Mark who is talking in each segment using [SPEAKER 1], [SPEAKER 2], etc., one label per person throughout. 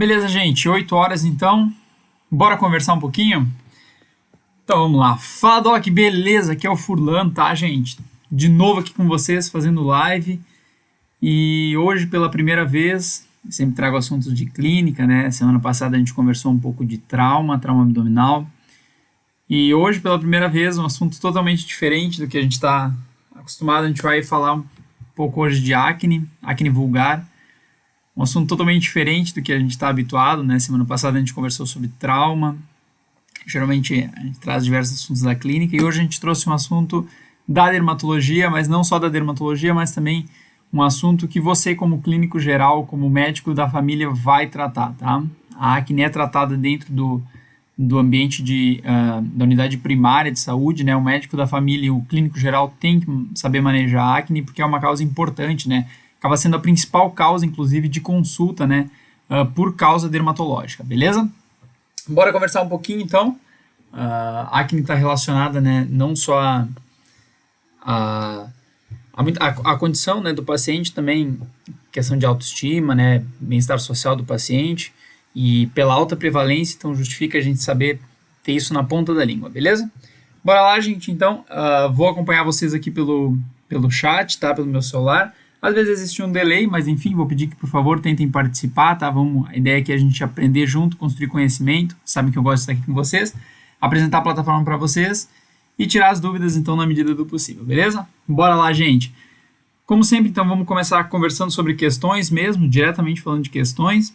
[SPEAKER 1] Beleza, gente? 8 horas então. Bora conversar um pouquinho? Então vamos lá. Fala, Doc, beleza? Aqui é o Furlan, tá, gente? De novo aqui com vocês, fazendo live. E hoje, pela primeira vez, sempre trago assuntos de clínica, né? Semana passada a gente conversou um pouco de trauma abdominal. E hoje, pela primeira vez, um assunto totalmente diferente do que a gente está acostumado. A gente vai falar um pouco hoje de acne vulgar. Um assunto totalmente diferente do que a gente está habituado, né? Semana passada a gente conversou sobre trauma. Geralmente a gente traz diversos assuntos da clínica e hoje a gente trouxe um assunto da dermatologia, mas não só da dermatologia, mas também um assunto que você, como clínico geral, como médico da família, vai tratar, tá? A acne é tratada dentro do ambiente da unidade primária de saúde, né? O médico da família e o clínico geral tem que saber manejar a acne porque é uma causa importante, né? Acaba sendo a principal causa, inclusive, de consulta, né? Por causa dermatológica, beleza? Bora conversar um pouquinho, então. A acne está relacionada, né? Não só a condição, né, do paciente, também questão de autoestima, né? Bem-estar social do paciente. E pela alta prevalência, então justifica a gente saber ter isso na ponta da língua, beleza? Bora lá, gente, então. Vou acompanhar vocês aqui pelo chat, tá? Pelo meu celular. Às vezes existe um delay, mas enfim, vou pedir que, por favor, tentem participar, tá? A ideia aqui é a gente aprender junto, construir conhecimento. Sabem que eu gosto de estar aqui com vocês. Apresentar a plataforma para vocês e tirar as dúvidas, então, na medida do possível, beleza? Bora lá, gente. Como sempre, então, vamos começar conversando sobre questões mesmo, diretamente falando de questões.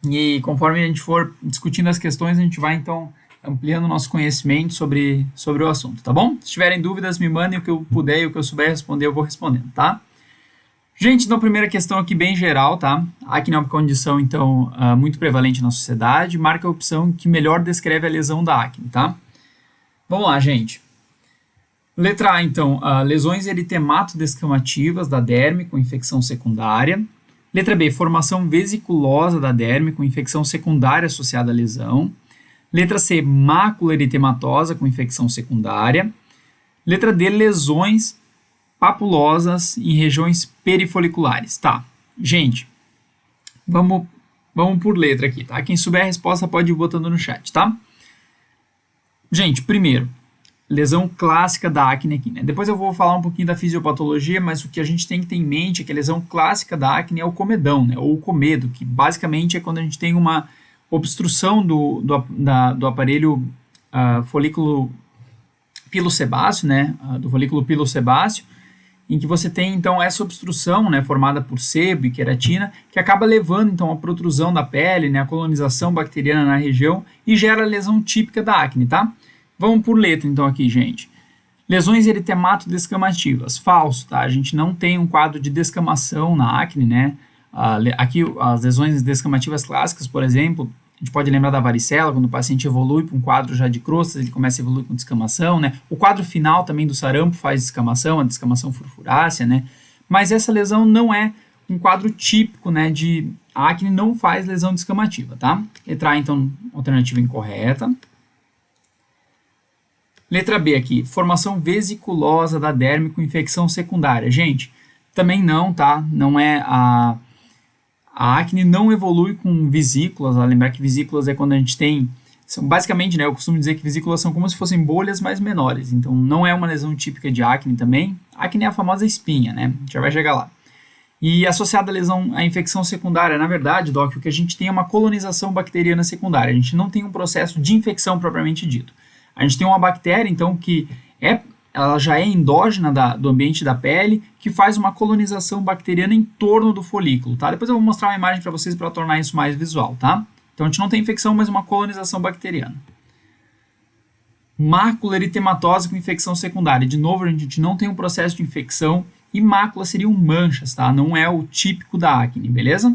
[SPEAKER 1] E conforme a gente for discutindo as questões, a gente vai, então, ampliando o nosso conhecimento sobre o assunto, tá bom? Se tiverem dúvidas, me mandem o que eu puder e o que eu souber responder, eu vou respondendo, tá? Gente, então, primeira questão aqui bem geral, tá? A acne é uma condição, então, muito prevalente na sociedade. Marca a opção que melhor descreve a lesão da acne, tá? Vamos lá, gente. Letra A, então, lesões eritemato-descamativas da derme com infecção secundária. Letra B, formação vesiculosa da derme com infecção secundária associada à lesão. Letra C, mácula eritematosa com infecção secundária. Letra D, lesões papulosas em regiões perifoliculares. Tá, gente, vamos por letra aqui, tá? Quem souber a resposta pode ir botando no chat, tá? Gente, primeiro, lesão clássica da acne aqui, né? Depois eu vou falar um pouquinho da fisiopatologia, mas o que a gente tem que ter em mente é que a lesão clássica da acne é o comedão, né? Ou o comedo, que basicamente é quando a gente tem uma obstrução do aparelho folículo pilosebáceo, né? Do folículo pilosebáceo, em que você tem, então, essa obstrução, né, formada por sebo e queratina, que acaba levando, então, a protrusão da pele, né, a colonização bacteriana na região e gera a lesão típica da acne, tá? Vamos por letra, então, aqui, gente. Lesões eritemato-descamativas. Falso, tá? A gente não tem um quadro de descamação na acne, né? Aqui, as lesões descamativas clássicas, por exemplo, a gente pode lembrar da varicela, quando o paciente evolui para um quadro já de crostas, ele começa a evoluir com descamação, né? O quadro final também do sarampo faz descamação, a descamação furfurácea, né? Mas essa lesão não é um quadro típico, né? A acne não faz lesão descamativa, tá? Letra A, então, alternativa incorreta. Letra B aqui, formação vesiculosa da derme com infecção secundária. Gente, também não, tá? Não é A acne não evolui com vesículas, lembrar que vesículas é quando a gente tem, basicamente, né, eu costumo dizer que vesículas são como se fossem bolhas mais menores, então não é uma lesão típica de acne também. Acne é a famosa espinha, né, a gente já vai chegar lá. E associada à lesão, à infecção secundária, na verdade, Doc, o que a gente tem é uma colonização bacteriana secundária, a gente não tem um processo de infecção propriamente dito. A gente tem uma bactéria, então, que ela já é endógena do ambiente da pele, que faz uma colonização bacteriana em torno do folículo, tá? Depois eu vou mostrar uma imagem para vocês para tornar isso mais visual, tá? Então a gente não tem infecção, mas uma colonização bacteriana. Mácula eritematosa com infecção secundária. De novo, a gente não tem um processo de infecção e mácula seriam manchas, tá? Não é o típico da acne, beleza?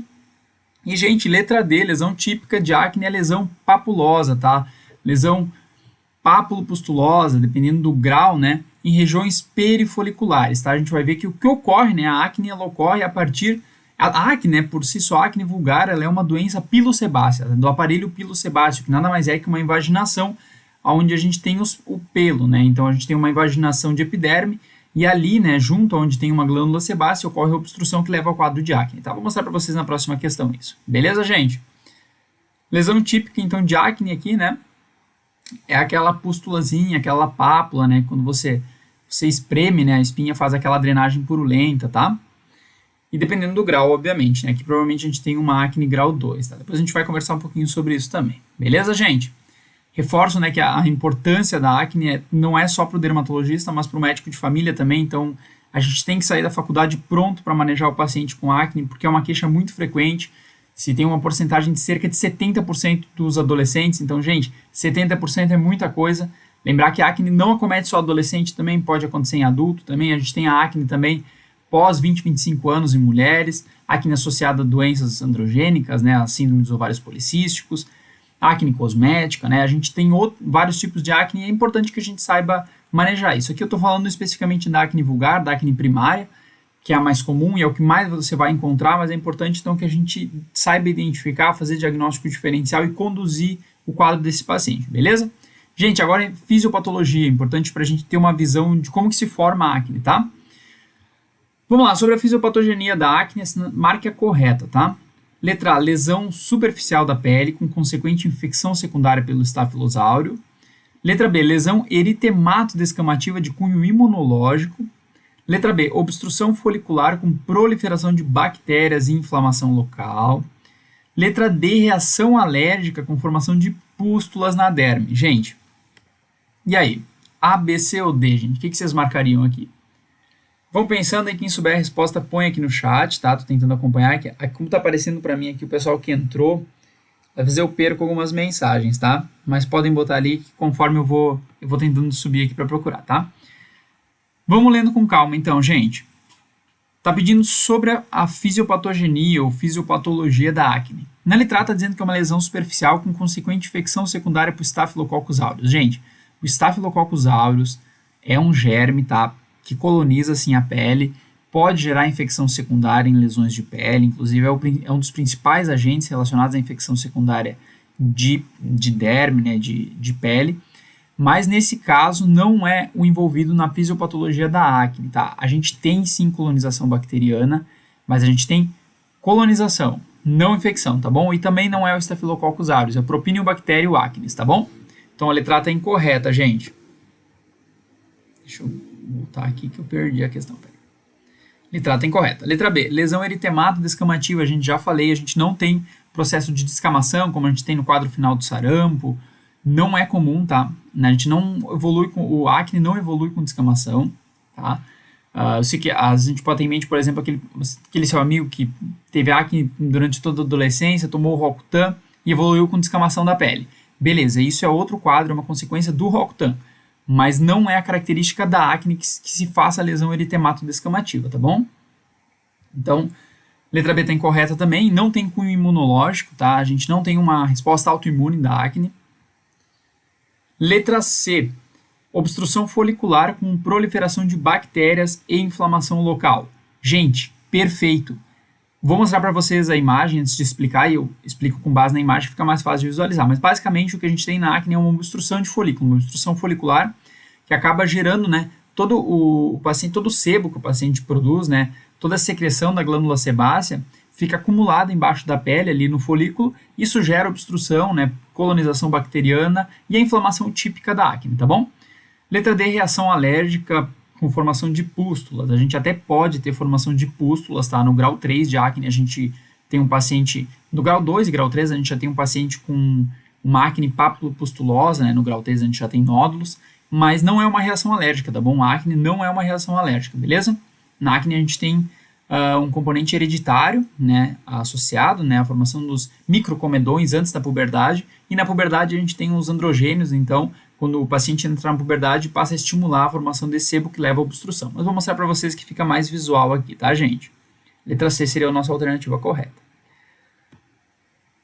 [SPEAKER 1] E, gente, letra D, lesão típica de acne é lesão papulosa, tá? Lesão papulopustulosa, dependendo do grau, né, em regiões perifoliculares, tá? A gente vai ver que o que ocorre, né, a acne, ela ocorre a partir... A acne, né, por si só, a acne vulgar, ela é uma doença pilosebácea, do aparelho pilosebáceo, que nada mais é que uma invaginação onde a gente tem o pelo, né? Então, a gente tem uma invaginação de epiderme e ali, né, junto onde tem uma glândula sebácea, ocorre a obstrução que leva ao quadro de acne, tá? Vou mostrar para vocês na próxima questão isso. Beleza, gente? Lesão típica, então, de acne aqui, né? É aquela pústulazinha, aquela pápula, né? Quando você espreme, né? A espinha faz aquela drenagem purulenta, tá? E dependendo do grau, obviamente, né? Aqui provavelmente a gente tem uma acne grau 2, tá? Depois a gente vai conversar um pouquinho sobre isso também. Beleza, gente? Reforço, né, que a importância da acne não é só para o dermatologista, mas para o médico de família também. Então, a gente tem que sair da faculdade pronto para manejar o paciente com acne, porque é uma queixa muito frequente. Se tem uma porcentagem de cerca de 70% dos adolescentes, então, gente, 70% é muita coisa. Lembrar que a acne não acomete só adolescente, também pode acontecer em adulto, também a gente tem a acne também pós 20, 25 anos em mulheres, acne associada a doenças androgênicas, né, a síndrome dos ovários policísticos, acne cosmética, né, a gente tem vários tipos de acne e é importante que a gente saiba manejar isso. Aqui eu estou falando especificamente da acne vulgar, da acne primária, que é a mais comum e é o que mais você vai encontrar, mas é importante então que a gente saiba identificar, fazer diagnóstico diferencial e conduzir o quadro desse paciente, beleza? Gente, agora é fisiopatologia, importante para a gente ter uma visão de como que se forma a acne, tá? Vamos lá, sobre a fisiopatogenia da acne, marque a correta, tá? Letra A, lesão superficial da pele com consequente infecção secundária pelo Staphylococcus aureus. Letra B, lesão eritemato-descamativa de cunho imunológico. Letra B, obstrução folicular com proliferação de bactérias e inflamação local. Letra D, reação alérgica com formação de pústulas na derme. Gente, e aí? A, B, C ou D, gente? O que vocês marcariam aqui? Vão pensando aí, quem souber a resposta, põe aqui no chat, tá? Tô tentando acompanhar aqui. Como tá aparecendo para mim aqui o pessoal que entrou, às vezes eu perco algumas mensagens, tá? Mas podem botar ali que conforme eu vou tentando subir aqui para procurar, tá? Vamos lendo com calma então, gente. Tá pedindo sobre a fisiopatogenia ou fisiopatologia da acne. Na letra A tá dizendo que é uma lesão superficial com consequente infecção secundária por Staphylococcus aureus. Gente, o Staphylococcus aureus é um germe, tá? Que coloniza assim a pele, pode gerar infecção secundária em lesões de pele, inclusive é um dos principais agentes relacionados à infecção secundária de derme, né, de pele, mas nesse caso não é o envolvido na fisiopatologia da acne, tá? A gente tem sim colonização bacteriana, mas a gente tem colonização, não infecção, tá bom? E também não é o Staphylococcus aureus, é o Propinionbacterium acnes, tá bom? Então a letra A tá incorreta, gente. Deixa eu voltar aqui que eu perdi a questão. Letra A está incorreta. Letra B, lesão eritemato descamativa, a gente já falei, a gente não tem processo de descamação, como a gente tem no quadro final do sarampo, não é comum, tá? A gente não evolui com, o acne não evolui com descamação, tá? Eu sei que a gente pode ter em mente, por exemplo, aquele seu amigo que teve acne durante toda a adolescência, tomou o Roacutan e evoluiu com descamação da pele. Beleza, isso é outro quadro, é uma consequência do Roacutan, mas não é a característica da acne que se faça a lesão eritemato-descamativa, tá bom? Então, letra B está incorreta também, não tem cunho imunológico, tá? A gente não tem uma resposta autoimune da acne. Letra C, obstrução folicular com proliferação de bactérias e inflamação local. Gente, perfeito. Vou mostrar para vocês a imagem antes de explicar, e eu explico com base na imagem, fica mais fácil de visualizar. Mas basicamente o que a gente tem na acne é uma obstrução de folículo, uma obstrução folicular que acaba gerando, né, todo o paciente, todo o sebo que o paciente produz, né, toda a secreção da glândula sebácea fica acumulada embaixo da pele ali no folículo, isso gera obstrução, né, colonização bacteriana e a inflamação típica da acne, tá bom? Letra D, reação alérgica com formação de pústulas. A gente até pode ter formação de pústulas, tá? No grau 3 de acne a gente tem um paciente, no grau 2 e grau 3 a gente já tem um paciente com uma acne papulopustulosa, né? No grau 3 a gente já tem nódulos, mas não é uma reação alérgica, tá bom? A acne não é uma reação alérgica, beleza? Na acne a gente tem um componente hereditário, né, associado, né, à formação dos microcomedões antes da puberdade, e na puberdade a gente tem os androgênios, então, quando o paciente entra na puberdade, passa a estimular a formação desse sebo que leva à obstrução. Mas vou mostrar para vocês que fica mais visual aqui, tá, gente? Letra C seria a nossa alternativa correta.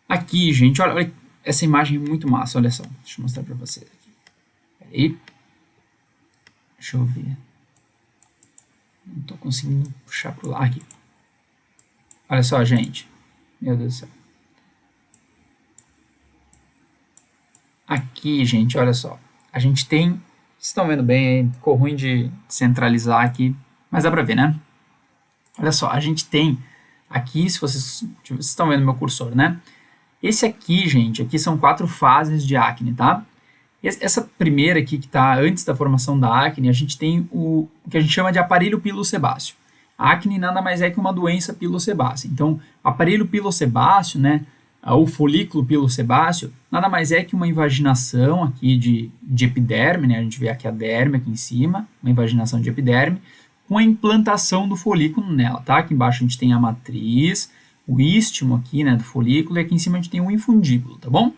[SPEAKER 1] Aqui, gente, olha essa imagem é muito massa, olha só. Deixa eu mostrar para vocês aqui. Peraí. Deixa eu ver. Não estou conseguindo puxar para lá aqui. Olha só, gente. Meu Deus do céu. Aqui, gente, olha só. A gente tem... Vocês estão vendo bem aí? Ficou ruim de centralizar aqui. Mas dá para ver, né? Olha só, a gente tem aqui, se vocês estão vendo meu cursor, né? Esse aqui, gente, aqui são 4 fases de acne, tá? Essa primeira aqui, que está antes da formação da acne, a gente tem o que a gente chama de aparelho pilosebáceo. A acne nada mais é que uma doença pilosebácea. Então, aparelho pilosebáceo, né, o folículo pilosebáceo, nada mais é que uma invaginação aqui de epiderme, né, a gente vê aqui a derme aqui em cima, uma invaginação de epiderme, com a implantação do folículo nela, tá? Aqui embaixo a gente tem a matriz, o istmo aqui, né, do folículo, e aqui em cima a gente tem o infundíbulo, tá bom?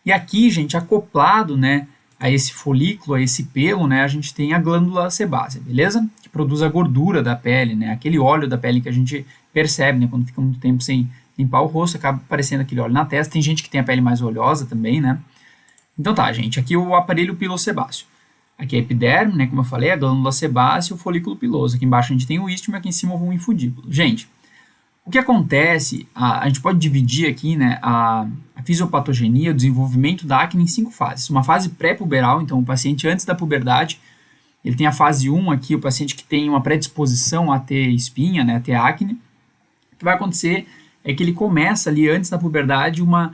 [SPEAKER 1] E aqui, gente, acoplado, né, a esse folículo, a esse pelo, né, a gente tem a glândula sebácea, beleza? Que produz a gordura da pele, né, aquele óleo da pele que a gente percebe, né, quando fica muito tempo sem limpar o rosto, acaba aparecendo aquele óleo na testa. Tem gente que tem a pele mais oleosa também, né? Então tá, gente, aqui o aparelho pilosebáceo. Aqui é a epiderme, né, como eu falei, a glândula sebácea e o folículo piloso. Aqui embaixo a gente tem o istmo e aqui em cima o infundíbulo. Gente, o que acontece, a gente pode dividir aqui, né, a fisiopatogenia, o desenvolvimento da acne em 5 fases. Uma fase pré-puberal, então o paciente antes da puberdade, ele tem a fase 1 aqui, o paciente que tem uma predisposição a ter espinha, né, a ter acne. O que vai acontecer é que ele começa ali antes da puberdade uma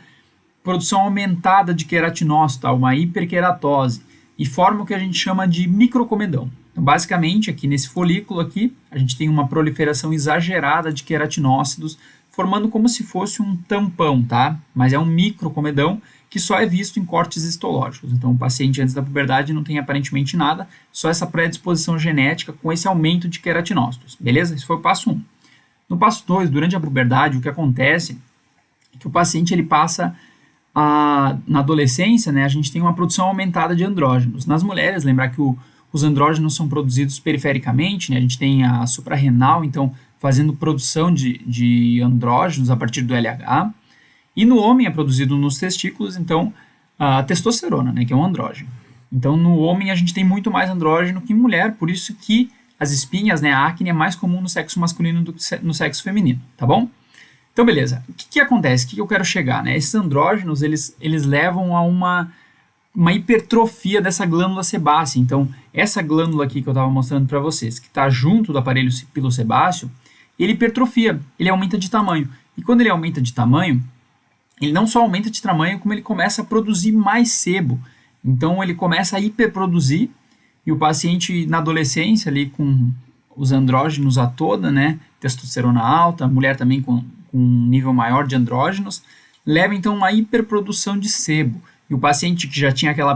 [SPEAKER 1] produção aumentada de queratinócito, tá? Uma hiperqueratose, e forma o que a gente chama de microcomedão. Então, basicamente, aqui nesse folículo aqui, a gente tem uma proliferação exagerada de queratinócitos, formando como se fosse um tampão, tá? Mas é um microcomedão que só é visto em cortes histológicos. Então, o paciente antes da puberdade não tem aparentemente nada, só essa predisposição genética com esse aumento de queratinócitos, beleza? Esse foi o passo 1. No passo 2, durante a puberdade, o que acontece é que o paciente ele passa na adolescência, né, a gente tem uma produção aumentada de andrógenos. Nas mulheres, lembrar que os andrógenos são produzidos perifericamente, né, a gente tem a suprarrenal, então, fazendo produção de andrógenos a partir do LH. E no homem é produzido nos testículos, então, a testosterona, né, que é um andrógeno. Então, no homem a gente tem muito mais andrógeno que em mulher, por isso que as espinhas, né, a acne é mais comum no sexo masculino do que no sexo feminino, tá bom? Então, beleza. O que acontece? O que eu quero chegar, né? Esses andrógenos, eles levam a uma hipertrofia dessa glândula sebácea. Então, essa glândula aqui que eu estava mostrando para vocês, que está junto do aparelho pilosebáceo, ele hipertrofia, ele aumenta de tamanho. E quando ele aumenta de tamanho, ele não só aumenta de tamanho, como ele começa a produzir mais sebo. Então, ele começa a hiperproduzir. E o paciente na adolescência, ali com os andrógenos a toda, né, testosterona alta, a mulher também com um nível maior de andrógenos, leva então uma hiperprodução de sebo. E o paciente que já tinha aquela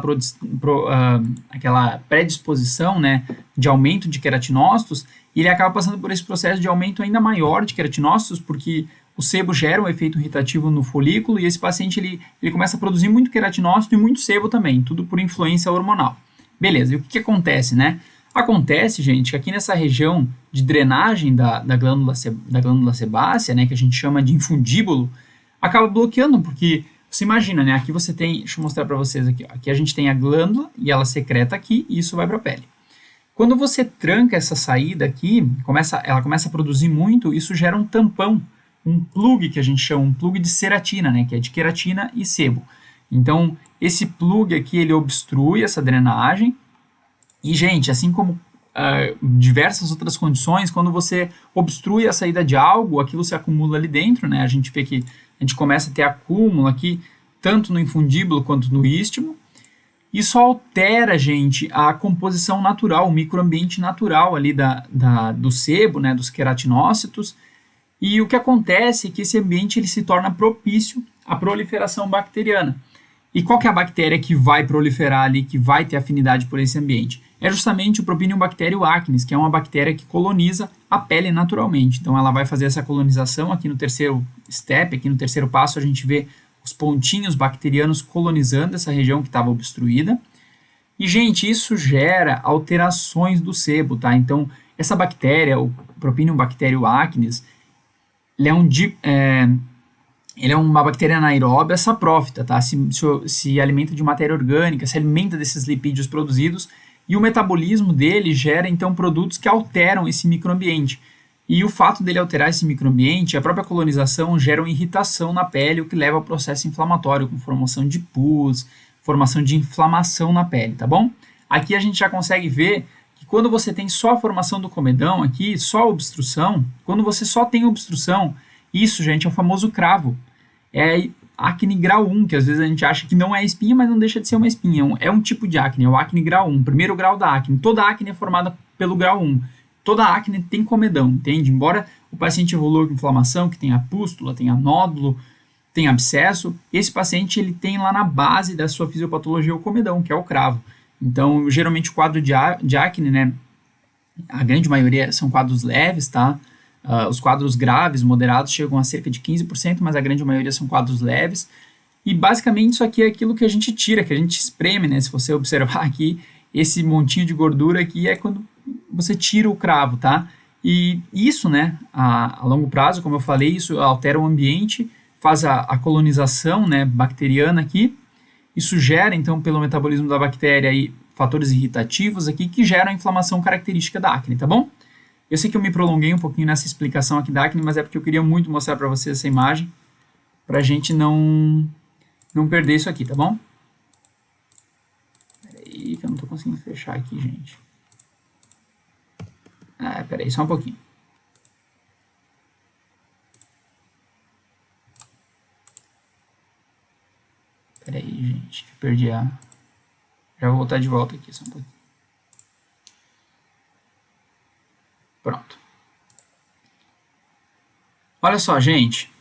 [SPEAKER 1] predisposição, né, de aumento de queratinócitos, ele acaba passando por esse processo de aumento ainda maior de queratinócitos, porque o sebo gera um efeito irritativo no folículo e esse paciente ele começa a produzir muito queratinócito e muito sebo também, tudo por influência hormonal. Beleza, e o que acontece, né? Acontece, gente, que aqui nessa região de drenagem da glândula sebácea, né, que a gente chama de infundíbulo, acaba bloqueando, porque você imagina, né? Aqui você tem, deixa eu mostrar para vocês aqui, ó, aqui a gente tem a glândula e ela secreta aqui e isso vai para a pele. Quando você tranca essa saída aqui, ela começa a produzir muito, isso gera um tampão, um plug que a gente chama, um plug de ceratina, né, que é de queratina e sebo. Então, esse plug aqui, ele obstrui essa drenagem e, gente, assim como diversas outras condições, quando você obstrui a saída de algo, aquilo se acumula ali dentro, né? A gente vê que a gente começa a ter acúmulo aqui, tanto no infundíbulo quanto no istmo. Isso altera, gente, a composição natural, o microambiente natural ali do sebo, né, dos queratinócitos. E o que acontece é que esse ambiente ele se torna propício à proliferação bacteriana. E qual que é a bactéria que vai proliferar ali, que vai ter afinidade por esse ambiente? É justamente o Propinionbacterium acnes, que é uma bactéria que coloniza a pele naturalmente. Então ela vai fazer essa colonização aqui no terceiro step, aqui no terceiro passo a gente vê os pontinhos bacterianos colonizando essa região que estava obstruída. E, gente, isso gera alterações do sebo, tá? Então, essa bactéria, o Propinionbacterium acnes, ele é uma bactéria anaeróbia saprófita, tá? Se alimenta de matéria orgânica, se alimenta desses lipídios produzidos e o metabolismo dele gera, então, produtos que alteram esse microambiente. E o fato dele alterar esse microambiente, a própria colonização gera uma irritação na pele, o que leva ao processo inflamatório, com formação de pus, formação de inflamação na pele, tá bom? Aqui a gente já consegue ver que quando você tem só a formação do comedão aqui, só a obstrução, quando você só tem obstrução, isso, gente, é o famoso cravo. acne grau 1, que às vezes a gente acha que não é espinha, mas não deixa de ser uma espinha. É um tipo de acne, é o acne grau 1, primeiro grau da acne. Toda acne é formada pelo grau 1. Toda acne tem comedão, entende? Embora o paciente evolua com inflamação, que tem a pústula, tem a nódulo, tem abscesso, esse paciente ele tem lá na base da sua fisiopatologia o comedão, que é o cravo. Então, geralmente o quadro de acne, né, a grande maioria são quadros leves, tá? Os quadros graves, moderados, chegam a cerca de 15%, mas a grande maioria são quadros leves. E basicamente isso aqui é aquilo que a gente tira, que a gente espreme, né? Se você observar aqui, esse montinho de gordura aqui é quando você tira o cravo, tá? E isso, né, a longo prazo, como eu falei, isso altera o ambiente, faz a colonização, né, bacteriana aqui. Isso gera, então, pelo metabolismo da bactéria, aí, fatores irritativos aqui que geram a inflamação característica da acne, tá bom? Eu sei que eu me prolonguei um pouquinho nessa explicação aqui da acne, mas é porque eu queria muito mostrar para vocês essa imagem, para a gente não perder isso aqui, tá bom? Peraí, que eu não estou conseguindo fechar aqui, gente. Peraí, só um pouquinho. Peraí, gente, que eu perdi a... Já vou voltar de volta aqui, só um pouquinho. Pronto. Olha só, gente.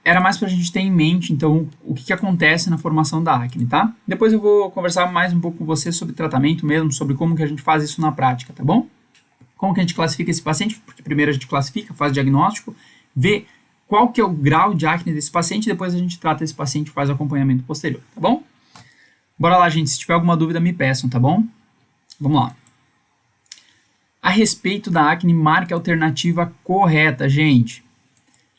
[SPEAKER 1] Era mais para a gente ter em mente, então, o que acontece na formação da acne, tá? Depois eu vou conversar mais um pouco com você sobre tratamento mesmo, sobre como que a gente faz isso na prática, tá bom? Como que a gente classifica esse paciente? Porque primeiro a gente classifica, faz diagnóstico, vê qual que é o grau de acne desse paciente, depois a gente trata esse paciente e faz o acompanhamento posterior, tá bom? Bora lá, gente. Se tiver alguma dúvida, me peçam, tá bom? Vamos lá. A respeito da acne, marque a alternativa correta, gente.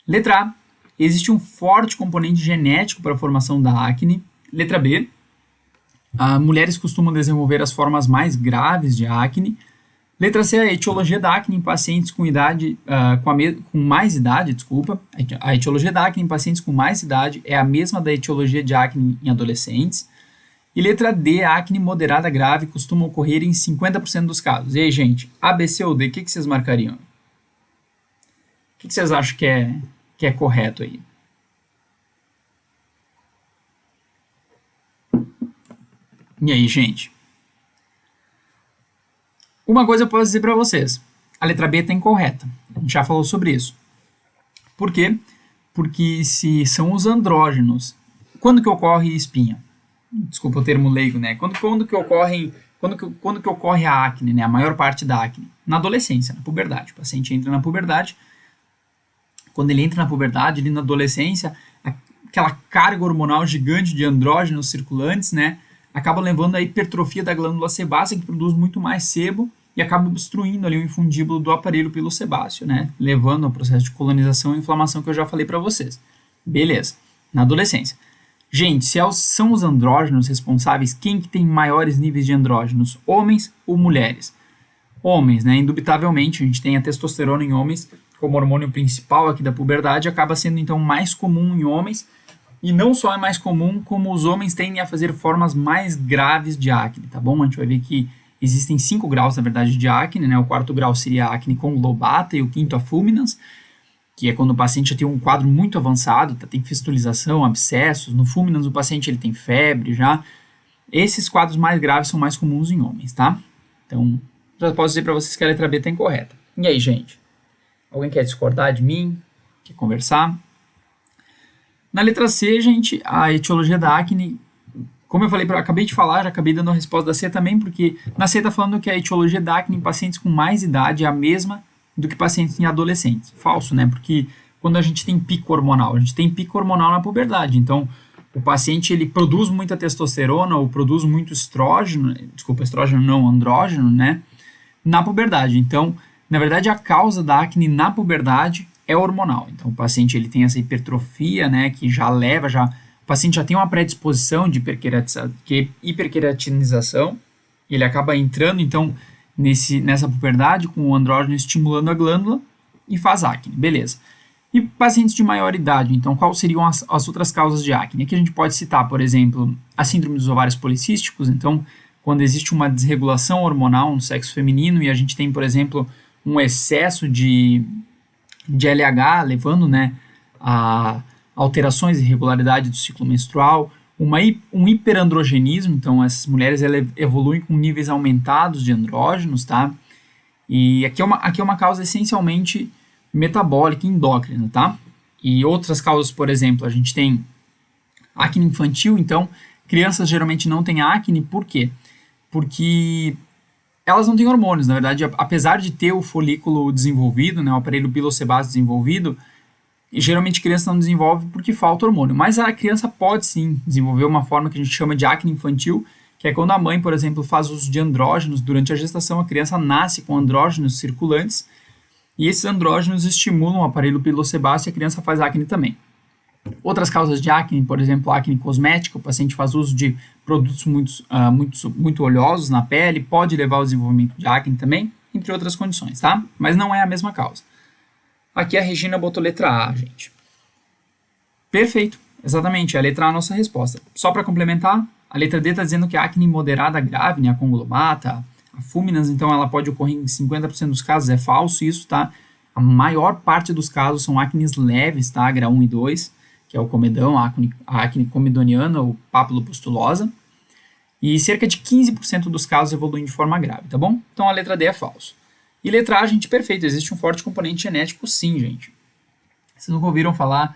[SPEAKER 1] Letra A. Existe um forte componente genético para a formação da acne. Letra B. Mulheres costumam desenvolver as formas mais graves de acne. Letra C. A etiologia da acne em pacientes com idade, com mais idade, desculpa. A etiologia da acne em pacientes com mais idade é a mesma da etiologia de acne em adolescentes. E letra D, a acne moderada grave costuma ocorrer em 50% dos casos. E aí, gente, A, B, C ou D, o que vocês marcariam? O que vocês acham que é correto aí? E aí, gente? Uma coisa eu posso dizer para vocês. A letra B está incorreta. A gente já falou sobre isso. Por quê? Porque se são os andrógenos, quando que ocorre espinha? Desculpa o termo leigo, né? Quando que ocorre a acne, né? A maior parte da acne? Na adolescência, na puberdade. O paciente entra na puberdade. Quando ele entra na puberdade, ali na adolescência, aquela carga hormonal gigante de andrógenos circulantes, né? Acaba levando à hipertrofia da glândula sebácea, que produz muito mais sebo e acaba obstruindo ali o infundíbulo do aparelho pelo sebáceo, né? Levando ao processo de colonização e inflamação que eu já falei para vocês. Beleza. Na adolescência. Gente, se são os andrógenos responsáveis, quem que tem maiores níveis de andrógenos? Homens ou mulheres? Homens, né? Indubitavelmente, a gente tem a testosterona em homens como hormônio principal aqui da puberdade, acaba sendo então mais comum em homens, e não só é mais comum, como os homens tendem a fazer formas mais graves de acne, tá bom? A gente vai ver que existem 5 graus, na verdade, de acne, né? O 4º grau seria a acne conglobata e o 5º a fulminans, que é quando o paciente já tem um quadro muito avançado, tem fistulização, abscessos. No fulminans, o paciente ele tem febre já. Esses quadros mais graves são mais comuns em homens, tá? Então, já posso dizer para vocês que a letra B está incorreta. E aí, gente? Alguém quer discordar de mim? Quer conversar? Na letra C, gente, a etiologia da acne, como eu falei, acabei de falar, já acabei dando a resposta da C também, porque na C está falando que a etiologia da acne em pacientes com mais idade é a mesma do que pacientes em adolescentes. Falso, né? Porque quando a gente tem pico hormonal na puberdade. Então, o paciente ele produz muita testosterona ou produz muito estrógeno, estrógeno não, andrógeno, né? Na puberdade. Então, na verdade, a causa da acne na puberdade é hormonal. Então, o paciente ele tem essa hipertrofia, né? Que já leva, o paciente já tem uma predisposição de hiperqueratinização. Ele acaba entrando, então, nessa puberdade com o andrógeno estimulando a glândula e faz acne, beleza. E pacientes de maior idade, então, quais seriam as outras causas de acne? Aqui a gente pode citar, por exemplo, a síndrome dos ovários policísticos, então, quando existe uma desregulação hormonal no sexo feminino e a gente tem, por exemplo, um excesso de LH, levando, né, a alterações e irregularidade do ciclo menstrual, um hiperandrogenismo, então essas mulheres evoluem com níveis aumentados de andrógenos, tá? E aqui é uma causa essencialmente metabólica e endócrina, tá? E outras causas, por exemplo, a gente tem acne infantil, então crianças geralmente não têm acne, por quê? Porque elas não têm hormônios, na verdade, apesar de ter o folículo desenvolvido, né, o aparelho pilosebáceo desenvolvido, geralmente a criança não desenvolve porque falta hormônio, mas a criança pode sim desenvolver uma forma que a gente chama de acne infantil, que é quando a mãe, por exemplo, faz uso de andrógenos durante a gestação, a criança nasce com andrógenos circulantes, e esses andrógenos estimulam o aparelho pilosebáceo e a criança faz acne também. Outras causas de acne, por exemplo, acne cosmética, o paciente faz uso de produtos muito oleosos na pele, pode levar ao desenvolvimento de acne também, entre outras condições, tá? Mas não é a mesma causa. Aqui a Regina botou letra A, gente. Perfeito, exatamente, a letra A é a nossa resposta. Só para complementar, a letra D está dizendo que a acne moderada grave, né, a congulomata, a fulminans, então ela pode ocorrer em 50% dos casos, é falso isso, tá? A maior parte dos casos são acnes leves, tá? Grau 1 e 2, que é o comedão, a acne comedoniana ou papulopustulosa, e cerca de 15% dos casos evoluem de forma grave, tá bom? Então a letra D é falso. E letra A, gente, perfeito, existe um forte componente genético sim, gente. Vocês nunca ouviram falar,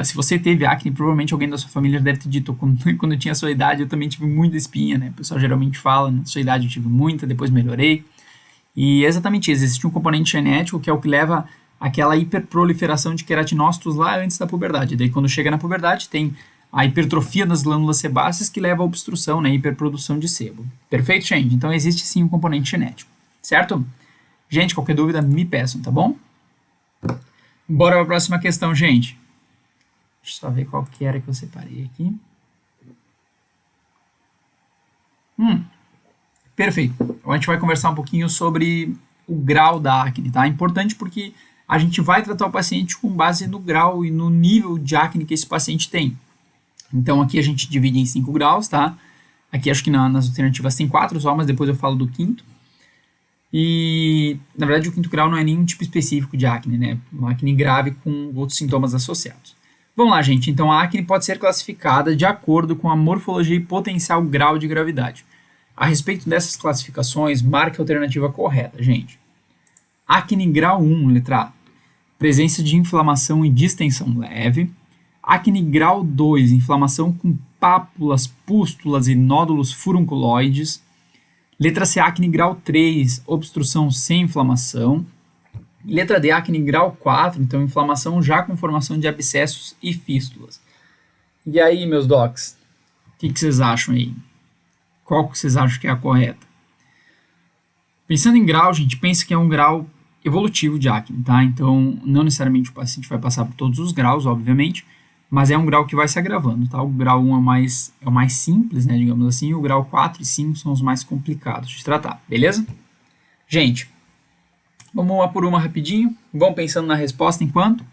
[SPEAKER 1] se você teve acne, provavelmente alguém da sua família deve ter dito, quando eu tinha a sua idade, eu também tive muita espinha, né? O pessoal geralmente fala, na sua idade eu tive muita, depois melhorei. E é exatamente isso, existe um componente genético que é o que leva àquela hiperproliferação de queratinócitos lá antes da puberdade. Daí quando chega na puberdade tem a hipertrofia das glândulas sebáceas que leva à obstrução, né? Hiperprodução de sebo. Perfeito, gente? Então existe sim um componente genético, certo? Gente, qualquer dúvida me peçam, tá bom? Bora para a próxima questão, gente. Deixa eu só ver qual que era que eu separei aqui. Perfeito. Então a gente vai conversar um pouquinho sobre o grau da acne, tá? É importante porque a gente vai tratar o paciente com base no grau e no nível de acne que esse paciente tem. Então aqui a gente divide em 5 graus, tá? Aqui acho que nas alternativas tem 4 só, mas depois eu falo do quinto. E, na verdade, o quinto grau não é nenhum tipo específico de acne, né? Uma acne grave com outros sintomas associados. Vamos lá, gente. Então, a acne pode ser classificada de acordo com a morfologia e potencial grau de gravidade. A respeito dessas classificações, marque a alternativa correta, gente. Acne grau 1, letra A. Presença de inflamação e distensão leve. Acne grau 2, inflamação com pápulas, pústulas e nódulos furunculoides. Letra C, acne grau 3, obstrução sem inflamação. Letra D, acne grau 4, então inflamação já com formação de abscessos e fístulas. E aí, meus docs, o que vocês acham aí? Qual que vocês acham que é a correta? Pensando em grau, gente, pensa que é um grau evolutivo de acne, tá? Então, não necessariamente o paciente vai passar por todos os graus, obviamente, mas é um grau que vai se agravando, tá? O grau 1 é o mais simples, né, digamos assim, e o grau 4 e 5 são os mais complicados de tratar, beleza? Gente, vamos uma por uma rapidinho, vão pensando na resposta enquanto.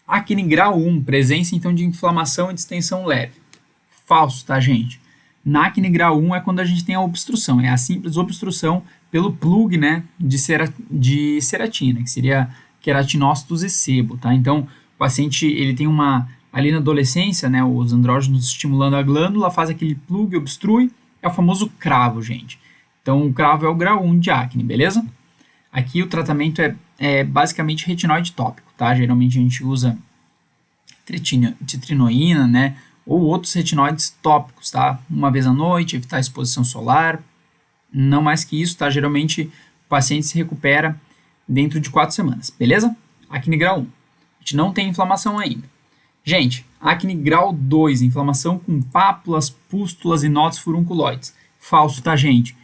[SPEAKER 1] Acne grau 1, presença então de inflamação e distensão leve. Falso, tá, gente? Na acne grau 1 é quando a gente tem a obstrução, é a simples obstrução pelo plug, né, de ceratina, que seria queratinócitos e sebo, tá? Então, o paciente, ele tem ali na adolescência, né, os andrógenos estimulando a glândula, faz aquele plug, obstrui, é o famoso cravo, gente. Então, o cravo é o grau 1 de acne, beleza? Aqui o tratamento é basicamente retinoide tópico, tá? Geralmente a gente usa titrinoína, né, ou outros retinoides tópicos, tá? Uma vez à noite, evitar a exposição solar, não mais que isso, tá? Geralmente o paciente se recupera dentro de 4 semanas, beleza? Acne grau 1. A gente não tem inflamação ainda. Gente, acne grau 2, inflamação com pápulas, pústulas e nódulos furunculoides. Falso, tá, gente?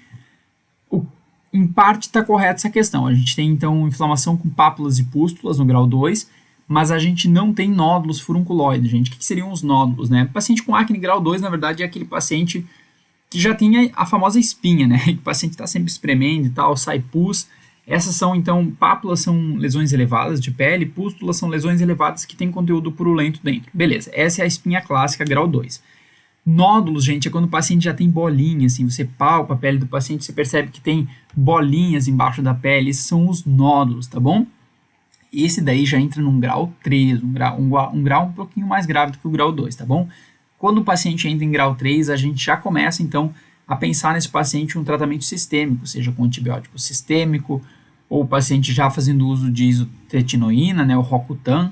[SPEAKER 1] Em parte está correta essa questão. A gente tem, então, inflamação com pápulas e pústulas no grau 2, mas a gente não tem nódulos furunculoides, gente. O que seriam os nódulos, né? O paciente com acne grau 2, na verdade, é aquele paciente que já tem a famosa espinha, né? O paciente está sempre espremendo e tal, sai pus. Essas são, então, pápulas são lesões elevadas de pele, pústulas são lesões elevadas que têm conteúdo purulento dentro. Beleza, essa é a espinha clássica grau 2. Nódulos, gente, é quando o paciente já tem bolinhas, assim, você palpa a pele do paciente, você percebe que tem bolinhas embaixo da pele, esses são os nódulos, tá bom? esse daí já entra num grau 3, um grau um pouquinho mais grave do que o grau 2, tá bom? Quando o paciente entra em grau 3, a gente já começa, então, a pensar nesse paciente um tratamento sistêmico, seja com antibiótico sistêmico, ou o paciente já fazendo uso de isotretinoína, né, o Rocutan.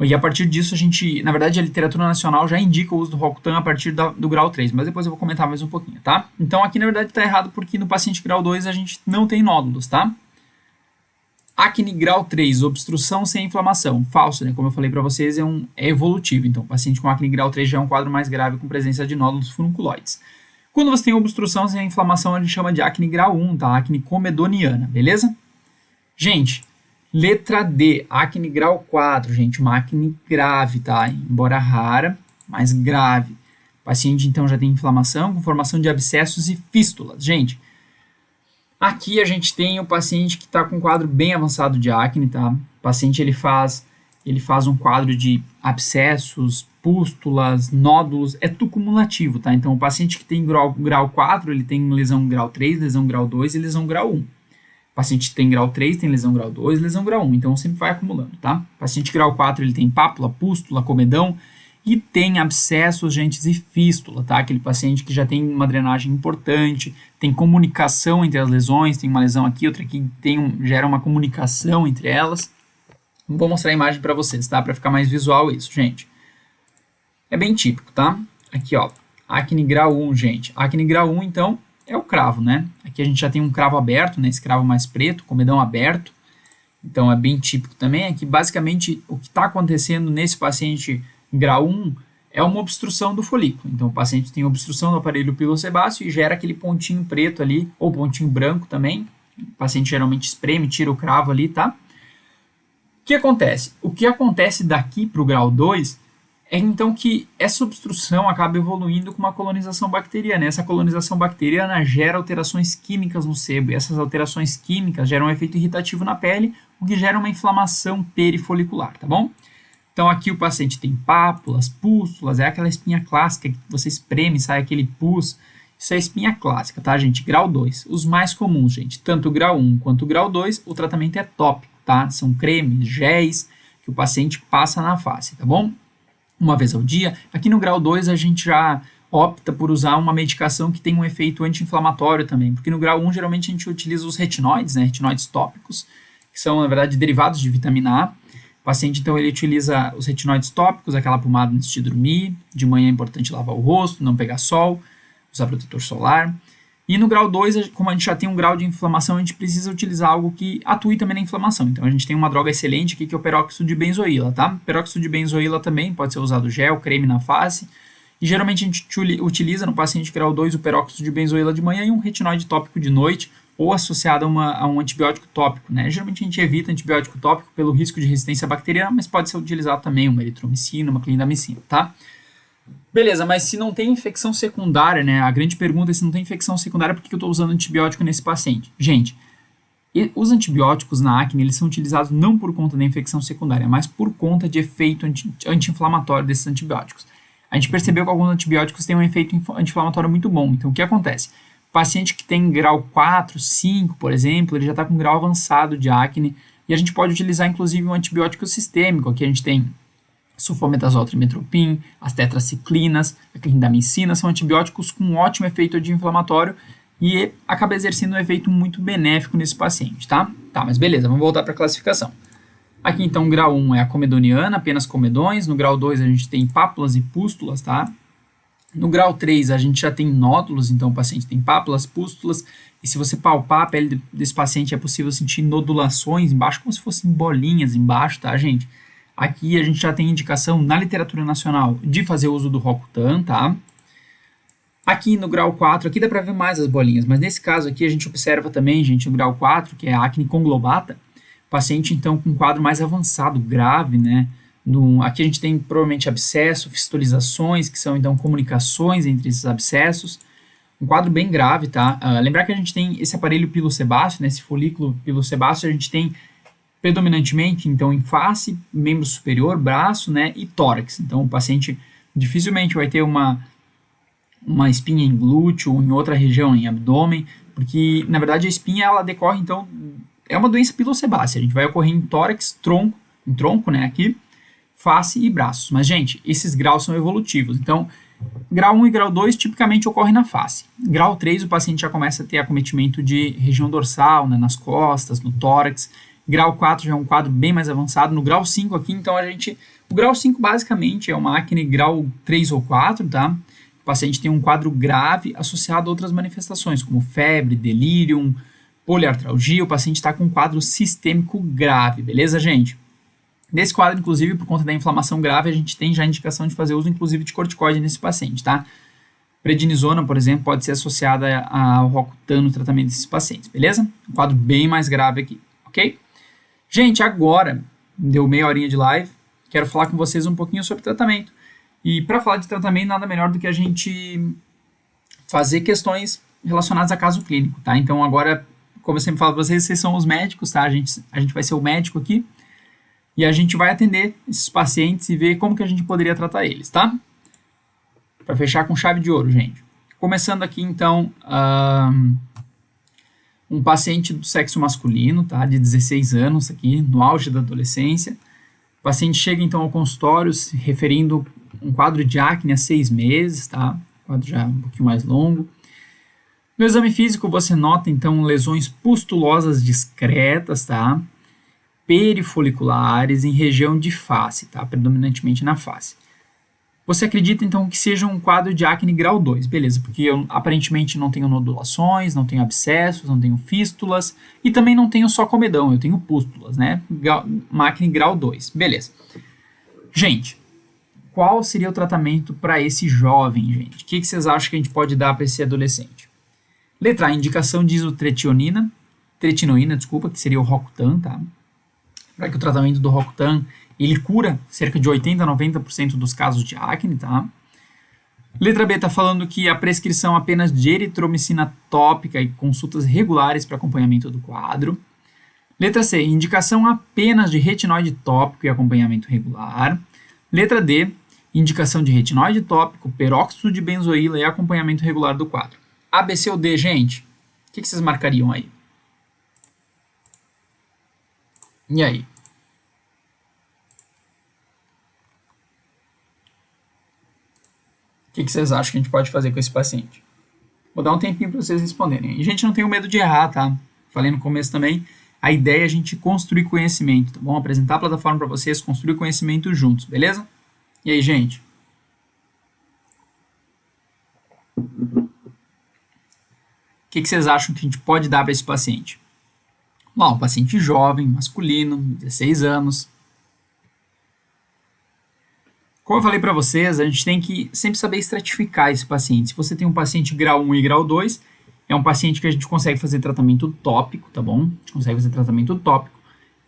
[SPEAKER 1] E a partir disso, na verdade, a literatura nacional já indica o uso do Rocutan a partir do grau 3, mas depois eu vou comentar mais um pouquinho, tá? Então, aqui, na verdade, está errado porque no paciente grau 2 a gente não tem nódulos, tá? Acne grau 3, obstrução sem inflamação. Falso, né? Como eu falei para vocês, é evolutivo. Então, o paciente com acne grau 3 já é um quadro mais grave com presença de nódulos furunculoides. Quando você tem obstrução sem inflamação, a gente chama de acne grau 1, tá? Acne comedoniana, beleza? Gente, letra D, acne grau 4, gente, uma acne grave, tá? Embora rara, mas grave. O paciente, então, já tem inflamação com formação de abscessos e fístulas. Gente, aqui a gente tem o paciente que está com um quadro bem avançado de acne, tá? O paciente, ele faz um quadro de abscessos, pústulas, nódulos, é tudo cumulativo, tá? Então, o paciente que tem grau 4, ele tem lesão grau 3, lesão grau 2 e lesão grau 1. O paciente que tem grau 3 tem lesão grau 2, lesão grau 1, então sempre vai acumulando, tá? O paciente grau 4, ele tem pápula, pústula, comedão e tem abscessos, gentes e fístula, tá? Aquele paciente que já tem uma drenagem importante, tem comunicação entre as lesões, tem uma lesão aqui, outra aqui, gera uma comunicação entre elas. Vou mostrar a imagem para vocês, tá? Para ficar mais visual isso, gente. É bem típico, tá? Aqui, ó, acne grau 1, gente. Acne grau 1, então, é o cravo, né? Aqui a gente já tem um cravo aberto, né? Esse cravo mais preto, comedão aberto. Então, é bem típico também. Aqui, basicamente, o que está acontecendo nesse paciente grau 1 é uma obstrução do folículo. Então, o paciente tem obstrução do aparelho pilosebáceo e gera aquele pontinho preto ali, ou pontinho branco também. O paciente geralmente espreme, tira o cravo ali, tá? O que acontece? O que acontece daqui para o grau 2 é então que essa obstrução acaba evoluindo com uma colonização bacteriana. Essa colonização bacteriana gera alterações químicas no sebo, e essas alterações químicas geram um efeito irritativo na pele, o que gera uma inflamação perifolicular, tá bom? Então aqui o paciente tem pápulas, pústulas, é aquela espinha clássica que você espreme e sai aquele pus. Isso é espinha clássica, tá, gente? Grau 2. Os mais comuns, gente, tanto o grau 1 quanto o grau 2, o tratamento é tópico, tá? São cremes, géis que o paciente passa na face, tá bom? Uma vez ao dia. Aqui no grau 2 a gente já opta por usar uma medicação que tem um efeito anti-inflamatório também, porque no grau 1 geralmente a gente utiliza os retinoides, né? Retinoides tópicos, que são, na verdade, derivados de vitamina A. O paciente, então, ele utiliza os retinoides tópicos, aquela pomada antes de dormir. De manhã é importante lavar o rosto, não pegar sol, usar protetor solar. E no grau 2, como a gente já tem um grau de inflamação, a gente precisa utilizar algo que atue também na inflamação. Então, a gente tem uma droga excelente aqui, que é o peróxido de benzoíla, tá? Peróxido de benzoíla também pode ser usado gel, creme na face. E geralmente a gente utiliza no paciente grau 2 o peróxido de benzoíla de manhã e um retinoide tópico de noite, ou associado a um antibiótico tópico, né? Geralmente a gente evita antibiótico tópico pelo risco de resistência bacteriana, mas pode ser utilizado também uma eritromicina, uma clindamicina, tá? Beleza, mas se não tem infecção secundária, né? A grande pergunta é se não tem infecção secundária, por que eu estou usando antibiótico nesse paciente? Gente, os antibióticos na acne, eles são utilizados não por conta da infecção secundária, mas por conta de efeito anti-inflamatório desses antibióticos. A gente percebeu que alguns antibióticos têm um efeito anti-inflamatório muito bom. Então, o que acontece? Paciente que tem grau 4, 5, por exemplo, ele já está com grau avançado de acne, e a gente pode utilizar, inclusive, um antibiótico sistêmico. Aqui a gente tem sulfometazol trimmetoprim, as tetraciclinas, a clindamicina, são antibióticos com um ótimo efeito anti-inflamatório e acaba exercendo um efeito muito benéfico nesse paciente, tá? Tá, mas beleza, vamos voltar para a classificação. Aqui, então, grau 1 é a comedoniana, apenas comedões. No grau 2 a gente tem pápulas e pústulas, tá? No grau 3 a gente já tem nódulos, então o paciente tem pápulas, pústulas, e se você palpar a pele desse paciente é possível sentir nodulações embaixo, como se fossem bolinhas embaixo, tá, gente? Aqui a gente já tem indicação na literatura nacional de fazer uso do Rocutan, tá? Aqui no grau 4, aqui dá para ver mais as bolinhas, mas nesse caso aqui a gente observa também, gente, no grau 4, que é a acne conglobata, paciente então com um quadro mais avançado, grave, né? Aqui a gente tem provavelmente abscesso, fistolizações, que são então comunicações entre esses abscessos, um quadro bem grave, tá? Lembrar que a gente tem esse aparelho pilosebáceo, né? Esse folículo pilosebáceo a gente tem predominantemente, então, em face, membro superior, braço, né, e tórax. Então, o paciente dificilmente vai ter uma espinha em glúteo ou em outra região, em abdômen, porque, na verdade, a espinha, ela decorre, então, é uma doença pilossebácea. A gente vai ocorrer em tórax, tronco, né, aqui, face e braços. Mas, gente, esses graus são evolutivos. Então, grau 1 e grau 2 tipicamente ocorrem na face. Grau 3, o paciente já começa a ter acometimento de região dorsal, né, nas costas, no tórax. Grau 4 já é um quadro bem mais avançado. No grau 5 aqui, então, o grau 5 basicamente é uma acne grau 3 ou 4, tá? O paciente tem um quadro grave associado a outras manifestações, como febre, delírio, poliartralgia. O paciente está com um quadro sistêmico grave, beleza, gente? Nesse quadro, inclusive, por conta da inflamação grave, a gente tem já a indicação de fazer uso, inclusive, de corticoide nesse paciente, tá? Prednisona, por exemplo, pode ser associada ao Rocutan no tratamento desses pacientes, beleza? Um quadro bem mais grave aqui, ok? Gente, agora, deu meia horinha de live, quero falar com vocês um pouquinho sobre tratamento. E para falar de tratamento, nada melhor do que a gente fazer questões relacionadas a caso clínico, tá? Então, agora, como eu sempre falo para vocês são os médicos, tá? A gente vai ser o médico aqui. E a gente vai atender esses pacientes e ver como que a gente poderia tratar eles, tá? Para fechar com chave de ouro, gente. Começando aqui, então, um paciente do sexo masculino, tá? De 16 anos aqui, no auge da adolescência. O paciente chega, então, ao consultório se referindo um quadro de acne há 6 meses, tá? Um quadro já um pouquinho mais longo. No exame físico, você nota, então, lesões pustulosas discretas, tá? Perifoliculares em região de face, tá? Predominantemente na face. Você acredita, então, que seja um quadro de acne grau 2, beleza, porque eu aparentemente não tenho nodulações, não tenho abscessos, não tenho fístulas e também não tenho só comedão, eu tenho pústulas, né? Uma acne grau 2, beleza. Gente, qual seria o tratamento para esse jovem, gente? O que vocês acham que a gente pode dar para esse adolescente? Letra A, indicação de isotretinoína, que seria o Rocutan, tá? Para que o tratamento do Rocutan, ele cura cerca de 80% a 90% dos casos de acne, tá? Letra B está falando que a prescrição apenas de eritromicina tópica e consultas regulares para acompanhamento do quadro. Letra C, indicação apenas de retinoide tópico e acompanhamento regular. Letra D, indicação de retinoide tópico, peróxido de benzoíla e acompanhamento regular do quadro. A, B, C ou D, gente? O que vocês marcariam aí? E aí? O que vocês acham que a gente pode fazer com esse paciente? Vou dar um tempinho para vocês responderem. E, gente, não tenho medo de errar, tá? Falei no começo também, a ideia é a gente construir conhecimento, tá bom? Apresentar a plataforma para vocês, construir conhecimento juntos, beleza? E aí, gente? O que vocês acham que a gente pode dar para esse paciente? Bom, um paciente jovem, masculino, 16 anos. Como eu falei para vocês, a gente tem que sempre saber estratificar esse paciente. Se você tem um paciente grau 1 e grau 2, é um paciente que a gente consegue fazer tratamento tópico, tá bom? A gente consegue fazer tratamento tópico.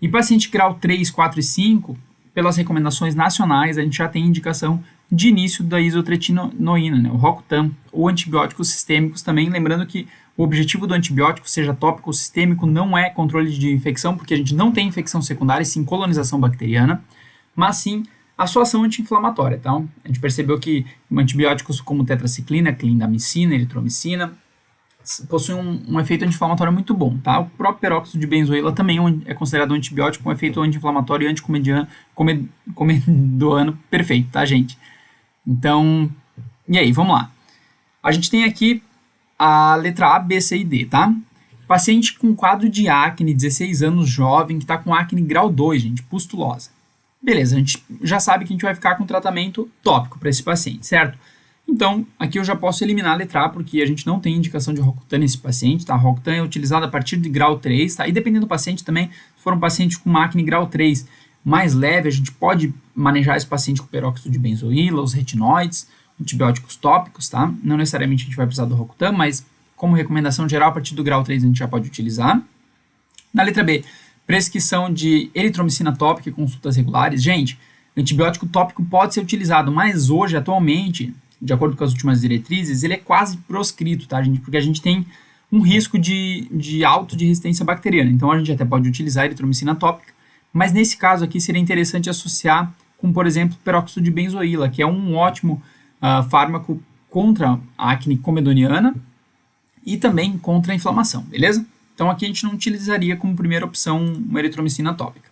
[SPEAKER 1] E paciente grau 3, 4 e 5, pelas recomendações nacionais, a gente já tem indicação de início da isotretinoína, né? O Rocutan, ou antibióticos sistêmicos também, lembrando que o objetivo do antibiótico, seja tópico ou sistêmico, não é controle de infecção, porque a gente não tem infecção secundária, sim colonização bacteriana, mas sim a sua ação anti-inflamatória. Então, a gente percebeu que antibióticos como tetraciclina, clindamicina, eritromicina, possuem um efeito anti-inflamatório muito bom, tá? O próprio peróxido de benzoíla também é considerado um antibiótico com efeito anti-inflamatório e anticomedoano perfeito, tá, gente? Então, e aí, vamos lá. A gente tem aqui a letra A, B, C e D, tá? Paciente com quadro de acne, 16 anos, jovem, que está com acne grau 2, gente, pustulosa. Beleza, a gente já sabe que a gente vai ficar com tratamento tópico para esse paciente, certo? Então, aqui eu já posso eliminar a letra A, porque a gente não tem indicação de Rocutan nesse paciente, tá? Rocutan é utilizado a partir de grau 3, tá? E dependendo do paciente também, se for um paciente com uma acne grau 3 mais leve, a gente pode manejar esse paciente com peróxido de benzoíla, os retinoides, antibióticos tópicos, tá? Não necessariamente a gente vai precisar do Rocutan, mas como recomendação geral, a partir do grau 3 a gente já pode utilizar. Na letra B, prescrição de eritromicina tópica e consultas regulares. Gente, antibiótico tópico pode ser utilizado, mas hoje, atualmente, de acordo com as últimas diretrizes, ele é quase proscrito, tá, gente? Porque a gente tem um risco de alto de resistência bacteriana. Então, a gente até pode utilizar a eritromicina tópica, mas nesse caso aqui seria interessante associar com, por exemplo, peróxido de benzoíla, que é um ótimo fármaco contra a acne comedoniana e também contra a inflamação, beleza? Então aqui a gente não utilizaria como primeira opção uma eritromicina tópica.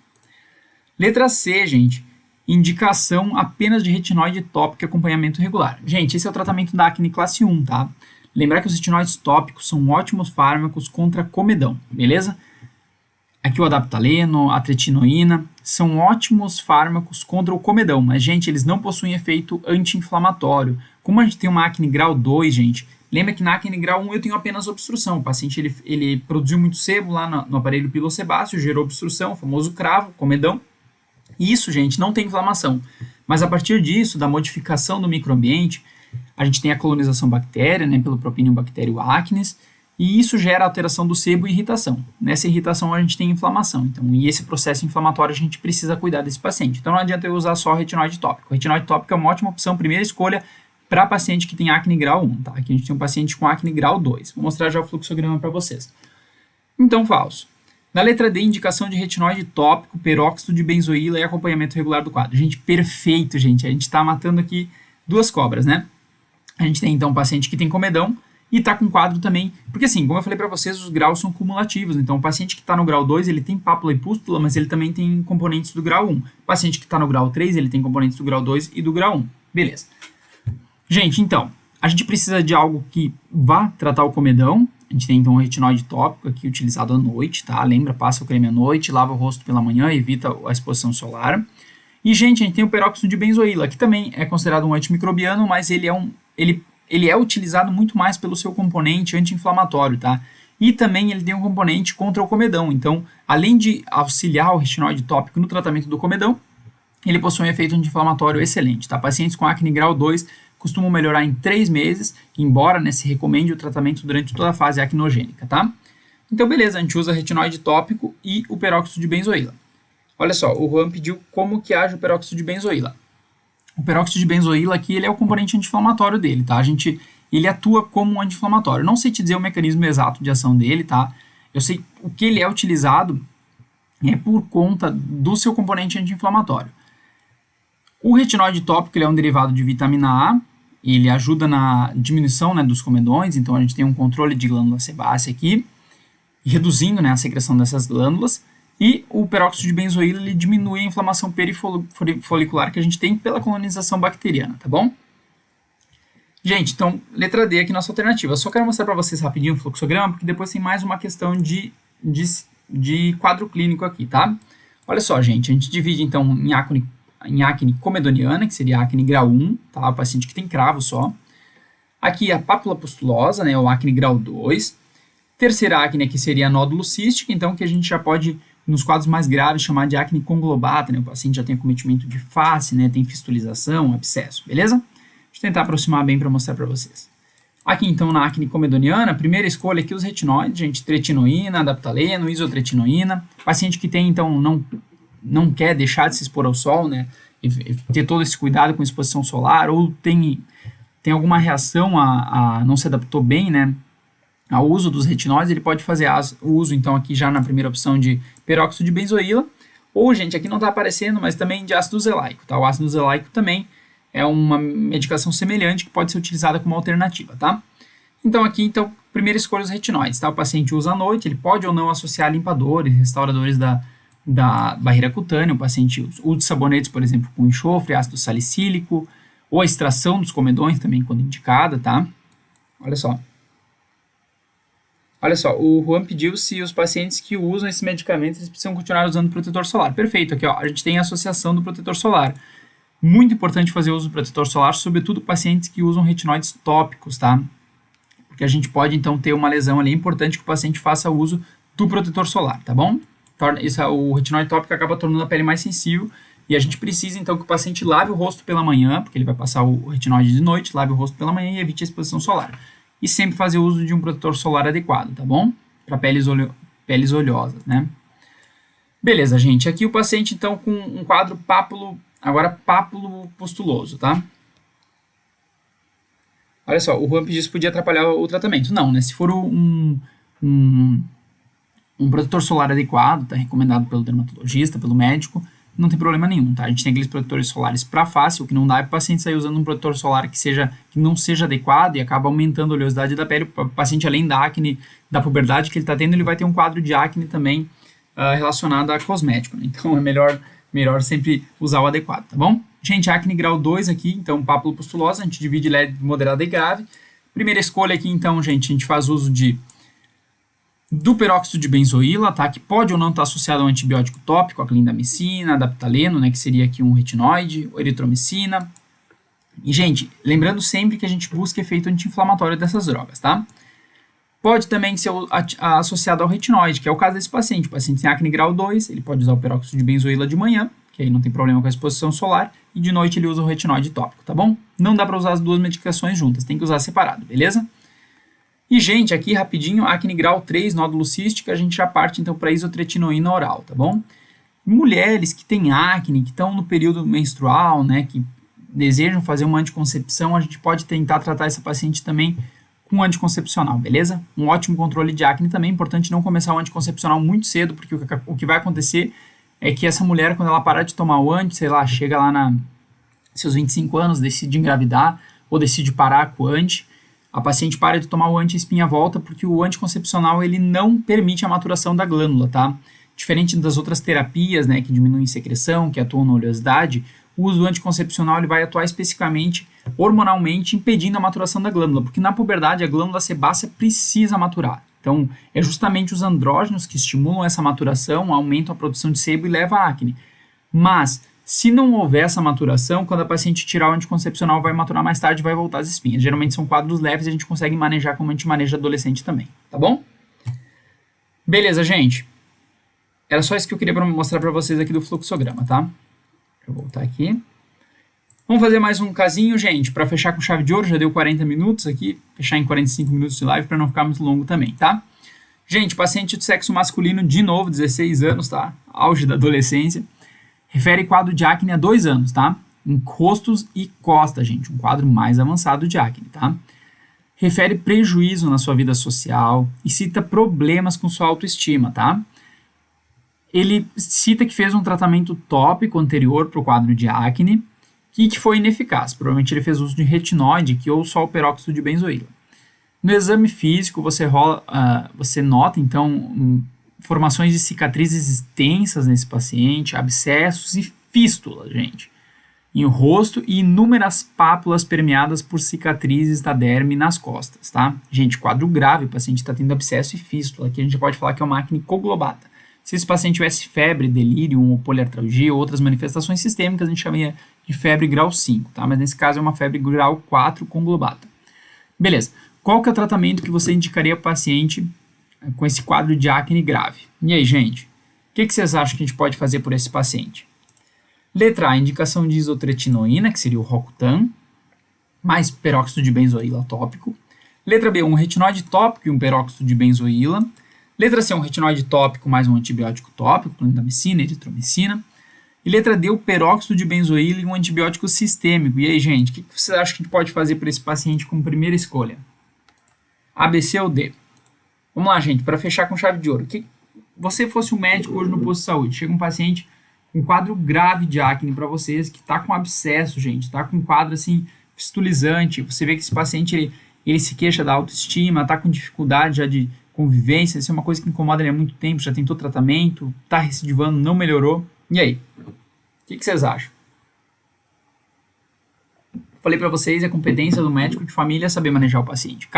[SPEAKER 1] Letra C, gente, indicação apenas de retinóide tópico e acompanhamento regular. Gente, esse é o tratamento da acne classe 1, tá? Lembrar que os retinóides tópicos são ótimos fármacos contra comedão, beleza? Aqui o adaptaleno, a tretinoína, são ótimos fármacos contra o comedão, mas, gente, eles não possuem efeito anti-inflamatório. Como a gente tem uma acne grau 2, gente, lembra que na acne grau 1 eu tenho apenas obstrução. O paciente ele produziu muito sebo lá no aparelho pilosebáceo, gerou obstrução, o famoso cravo, comedão. Isso, gente, não tem inflamação. Mas a partir disso, da modificação do microambiente, a gente tem a colonização bactéria, né, pelo Propinibacterium acnes, e isso gera alteração do sebo e irritação. Nessa irritação a gente tem inflamação. Então, e esse processo inflamatório a gente precisa cuidar desse paciente. Então não adianta eu usar só retinóide tópico. O retinóide tópico é uma ótima opção, primeira escolha para paciente que tem acne grau 1. Tá? Aqui a gente tem um paciente com acne grau 2. Vou mostrar já o fluxograma para vocês. Então, falso. Na letra D, indicação de retinóide tópico, peróxido de benzoíla e acompanhamento regular do quadro. Gente, perfeito, gente. A gente está matando aqui duas cobras, né? A gente tem então um paciente que tem comedão e está com quadro também, porque assim, como eu falei para vocês, os graus são cumulativos, então o paciente que está no grau 2, ele tem pápula e pústula, mas ele também tem componentes do grau 1. O paciente que está no grau 3, ele tem componentes do grau 2 e do grau 1. Beleza. Gente, então, a gente precisa de algo que vá tratar o comedão. A gente tem então um retinóide tópico aqui utilizado à noite, tá? Lembra, passa o creme à noite, lava o rosto pela manhã, evita a exposição solar. E, gente, a gente tem o peróxido de benzoíla, que também é considerado um antimicrobiano, mas ele é utilizado muito mais pelo seu componente anti-inflamatório, tá? E também ele tem um componente contra o comedão. Então, além de auxiliar o retinóide tópico no tratamento do comedão, ele possui um efeito anti-inflamatório excelente, tá? Pacientes com acne grau 2 costumam melhorar em 3 meses, embora, né, se recomende o tratamento durante toda a fase acnogênica, tá? Então, beleza, a gente usa retinóide tópico e o peróxido de benzoíla. Olha só, o Juan pediu como que age o peróxido de benzoíla. O peróxido de benzoíla aqui, ele é o componente anti-inflamatório dele, tá? Ele atua como um anti-inflamatório. Não sei te dizer o mecanismo exato de ação dele, tá? Eu sei o que ele é utilizado é por conta do seu componente anti-inflamatório. O retinóide tópico, ele é um derivado de vitamina A, ele ajuda na diminuição, né, dos comedões, então a gente tem um controle de glândula sebácea aqui, reduzindo, né, a secreção dessas glândulas. E o peróxido de benzoíla, ele diminui a inflamação perifolicular que a gente tem pela colonização bacteriana, tá bom? Gente, então, letra D aqui nossa alternativa. Eu só quero mostrar para vocês rapidinho o fluxograma, porque depois tem mais uma questão de quadro clínico aqui, tá? Olha só, gente, a gente divide então em acne comedoniana, que seria a acne grau 1, tá? O paciente que tem cravo só. Aqui a pápula pustulosa, né, o acne grau 2. Terceira acne aqui seria a nódulo cístico, então que a gente já pode, nos quadros mais graves, chamar de acne conglobata, né? O paciente já tem acometimento de face, né? Tem fistulização, abscesso, beleza? Deixa eu tentar aproximar bem para mostrar para vocês. Aqui, então, na acne comedoniana, a primeira escolha aqui, os retinoides, gente, tretinoína, adaptaleno, isotretinoína. Paciente que tem, então, não quer deixar de se expor ao sol, né? E ter todo esse cuidado com exposição solar, ou tem alguma reação não se adaptou bem, né, ao uso dos retinóides, ele pode fazer o uso, então, aqui já na primeira opção de peróxido de benzoíla, ou, gente, aqui não está aparecendo, mas também de ácido zelaico, tá? O ácido zelaico também é uma medicação semelhante que pode ser utilizada como alternativa, tá? Então, aqui, primeira escolha os retinoides, tá? O paciente usa à noite, ele pode ou não associar limpadores, restauradores da barreira cutânea, o paciente usa sabonetes, por exemplo, com enxofre, ácido salicílico, ou a extração dos comedões também, quando indicada, tá? Olha só, o Juan pediu se os pacientes que usam esses medicamentos eles precisam continuar usando protetor solar. Perfeito, aqui ó, a gente tem a associação do protetor solar. Muito importante fazer uso do protetor solar, sobretudo pacientes que usam retinoides tópicos, tá? Porque a gente pode, então, ter uma lesão ali, é importante que o paciente faça uso do protetor solar, tá bom? O retinóide tópico acaba tornando a pele mais sensível e a gente precisa, então, que o paciente lave o rosto pela manhã, porque ele vai passar o retinóide de noite, lave o rosto pela manhã e evite a exposição solar. E sempre fazer uso de um protetor solar adequado, tá bom? Para peles oleosas, né? Beleza, gente. Aqui o paciente, então, com um quadro pápulo pustuloso, tá? Olha só, o Juan pediu se podia atrapalhar o tratamento. Não, né? Se for um protetor solar adequado, tá recomendado pelo dermatologista, pelo médico, não tem problema nenhum, tá? A gente tem aqueles protetores solares para face, o que não dá é para o paciente sair usando um protetor solar que não seja adequado e acaba aumentando a oleosidade da pele. O paciente, além da acne, da puberdade que ele está tendo, ele vai ter um quadro de acne também relacionado a cosmético, né? Então é melhor sempre usar o adequado, tá bom? Gente, acne grau 2 aqui, então pápula pustulosa, a gente divide leve, moderada e grave. Primeira escolha aqui, então, gente, a gente faz uso do peróxido de benzoíla, tá? Que pode ou não estar associado a um antibiótico tópico, a clindamicina, adaptaleno, né? Que seria aqui um retinoide, ou eritromicina. E, gente, lembrando sempre que a gente busca efeito anti-inflamatório dessas drogas, tá? Pode também ser associado ao retinoide, que é o caso desse paciente. O paciente tem acne grau 2, ele pode usar o peróxido de benzoíla de manhã, que aí não tem problema com a exposição solar, e de noite ele usa o retinoide tópico, tá bom? Não dá para usar as duas medicações juntas, tem que usar separado, beleza? E, gente, aqui rapidinho, acne grau 3, nódulo cístico, a gente já parte então para isotretinoína oral, tá bom? Mulheres que têm acne, que estão no período menstrual, né, que desejam fazer uma anticoncepção, a gente pode tentar tratar essa paciente também com anticoncepcional, beleza? Um ótimo controle de acne também, é importante não começar o anticoncepcional muito cedo, porque o que vai acontecer é que essa mulher, quando ela parar de tomar o anti, sei lá, chega lá seus 25 anos, decide engravidar ou decide parar com o anti, a paciente para de tomar o anti e a espinha volta, porque o anticoncepcional ele não permite a maturação da glândula, tá? Diferente das outras terapias, né, que diminuem secreção, que atuam na oleosidade, o uso do anticoncepcional ele vai atuar especificamente hormonalmente, impedindo a maturação da glândula, porque na puberdade a glândula sebácea precisa maturar. Então, é justamente os andrógenos que estimulam essa maturação, aumentam a produção de sebo e levam à acne. Mas, se não houver essa maturação, quando a paciente tirar o anticoncepcional, vai maturar mais tarde e vai voltar as espinhas. Geralmente são quadros leves e a gente consegue manejar como a gente maneja adolescente também, tá bom? Beleza, gente. Era só isso que eu queria mostrar para vocês aqui do fluxograma, tá? Deixa eu voltar aqui. Vamos fazer mais um casinho, gente, para fechar com chave de ouro. Já deu 40 minutos aqui, fechar em 45 minutos de live para não ficar muito longo também, tá? Gente, paciente de sexo masculino, de novo, 16 anos, tá? Auge da adolescência. Refere quadro de acne há 2 anos, tá? Em rostos e costas, gente, um quadro mais avançado de acne, tá? Refere prejuízo na sua vida social e cita problemas com sua autoestima, tá? Ele cita que fez um tratamento tópico anterior para o quadro de acne e que foi ineficaz. Provavelmente ele fez uso de retinoide ou só o peróxido de benzoíla. No exame físico, você nota, então, formações de cicatrizes extensas nesse paciente, abscessos e fístulas, gente, em rosto e inúmeras pápulas permeadas por cicatrizes da derme nas costas, tá? Gente, quadro grave, o paciente está tendo abscesso e fístula. Aqui a gente pode falar que é uma acne coglobata. Se esse paciente tivesse febre, delírio, ou poliartralgia ou outras manifestações sistêmicas, a gente chamaria de febre grau 5, tá? Mas nesse caso é uma febre grau 4 conglobata. Beleza. Qual que é o tratamento que você indicaria para o paciente com esse quadro de acne grave? E aí, gente? O que vocês acham que a gente pode fazer por esse paciente? Letra A, indicação de isotretinoína, que seria o Rocutan, mais peróxido de benzoíla tópico. Letra B, um retinoide tópico e um peróxido de benzoíla. Letra C, um retinoide tópico mais um antibiótico tópico, clindamicina, eritromicina. E letra D, o peróxido de benzoíla e um antibiótico sistêmico. E aí, gente, o que você acha que a gente pode fazer para esse paciente como primeira escolha? A, B, C ou D? Vamos lá, gente, para fechar com chave de ouro. Que você fosse um médico hoje no posto de saúde, chega um paciente com quadro grave de acne para vocês, que está com abscesso, gente, está com um quadro assim fistulizante. Você vê que esse paciente ele se queixa da autoestima, está com dificuldade já de convivência, isso é uma coisa que incomoda ele há muito tempo, já tentou tratamento, está recidivando, não melhorou. E aí? O que vocês acham? Falei para vocês, a competência do médico de família é saber manejar o paciente.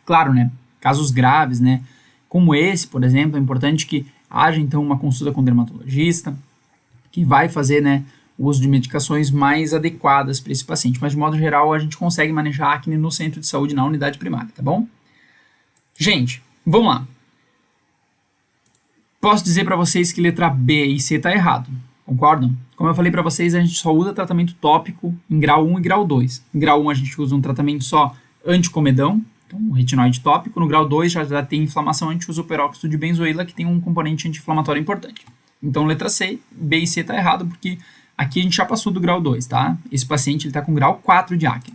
[SPEAKER 1] Claro, né? Casos graves, né? Como esse, por exemplo, é importante que haja então uma consulta com o dermatologista, que vai fazer, né, o uso de medicações mais adequadas para esse paciente. Mas de modo geral, a gente consegue manejar acne no centro de saúde, na unidade primária, tá bom? Gente, vamos lá. Posso dizer para vocês que letra B e C está errado, concordam? Como eu falei para vocês, a gente só usa tratamento tópico em grau 1 e grau 2. Em grau 1 a gente usa um tratamento só anticomedão, então um retinoide tópico. No grau 2 já tem inflamação, a gente usa o peróxido de benzoíla, que tem um componente anti-inflamatório importante. Então letra C, B e C está errado, porque aqui a gente já passou do grau 2, tá? Esse paciente está com grau 4 de acne.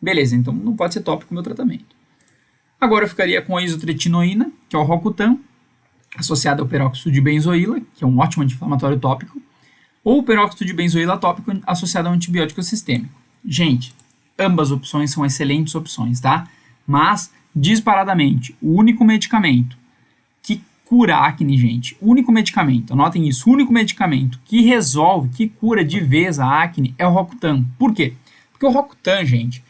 [SPEAKER 1] Beleza, então não pode ser tópico o meu tratamento. Agora eu ficaria com a isotretinoína, que é o Rocutan, associada ao peróxido de benzoíla, que é um ótimo anti-inflamatório tópico. ou peróxido de benzoíla tópico associado a um antibiótico sistêmico. Gente, ambas opções são excelentes opções, tá? Mas, disparadamente, o único medicamento que cura acne, gente, o único medicamento, anotem isso, o único medicamento que resolve, que cura de vez a acne é o Rocutan. Por quê? Porque o Rocutan, gente,